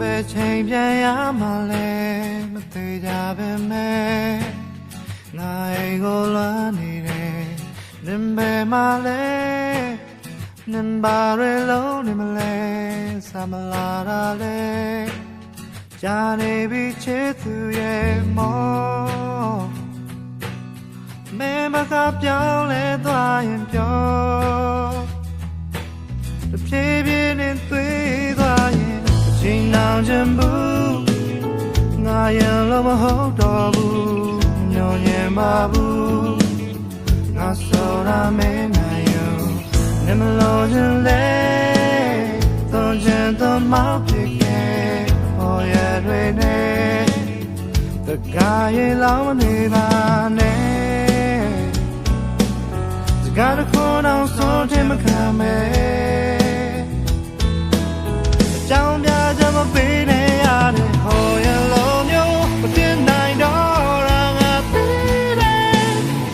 ပဲချိန်ပြန်ရမှလဲမသေးကြပဲမဲ့ငါအိမ်ကိုလွမ်းနေတယ်နင်ပဲမလဲနင်ဘာရဲလုံးနေမလဲစမလာတာလဲကြာနေပြီချစ်သူရဲ့မောမဲမကပြောင်းလဲသွားရင်ပြောဖြည်းဖြည်းနဲ့သွေးသွားရင်အချိန်နောင်ချင်ဘူးငါရင်လို့မဟုတ်တော့ဘူးညှော်ညင်ပါဘူးငါဆိုရမယ်နိုင်ယူနေမလို့ခြင်းလဲသွန်ချင်သွန်မောက်ဖြစ်ခဲ့ဟောရတွေနဲ့တကားရဲ့လောင်းနေပါနဲ့စကားတစ်ခုတော့ဆုံးတယ်မခံမဲ့ကြောင်ပြကြမပေးနဲ့ရတဲ့ဟောရလုံးမျိုးမတင်နိုင်တော့ရာငါသေးတယ်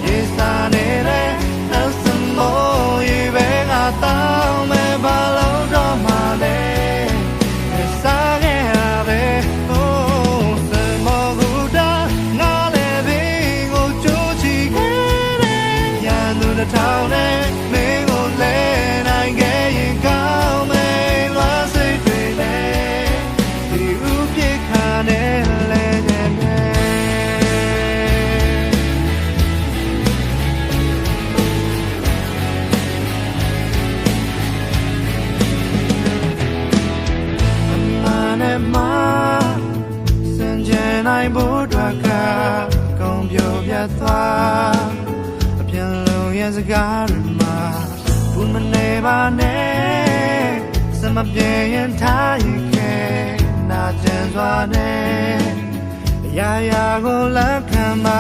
ရေစာနေတဲ့နှစမိုးရေပဲငါတောင်းမဲ့ဘာလို့တော့မှလဲစားခဲ့ရပဲဟိုးစမောကူတာငါလည်းဘင်းကိုကြိုးချီခဲ့တယ်ရန်သူတစ်ထောင်နဲ့မင်းကိုလဲနိုင်ခဲ့ရင်ကောင်းမယ်လွားစိတ်တွေနဲ့ဒီဥပြေခါနဲ့လဲတဲ့နိုင်ဖို့အတွက်ကကုန်ပြိုပြတ်သွားအပြန်လုံးရဲ့စကားတွေမှာဘူးမနေပါနဲ့စမပြေရင်ထားရင်ခဲနာကျန်စွာနဲ့အရာရာကိုလက်ခံပါ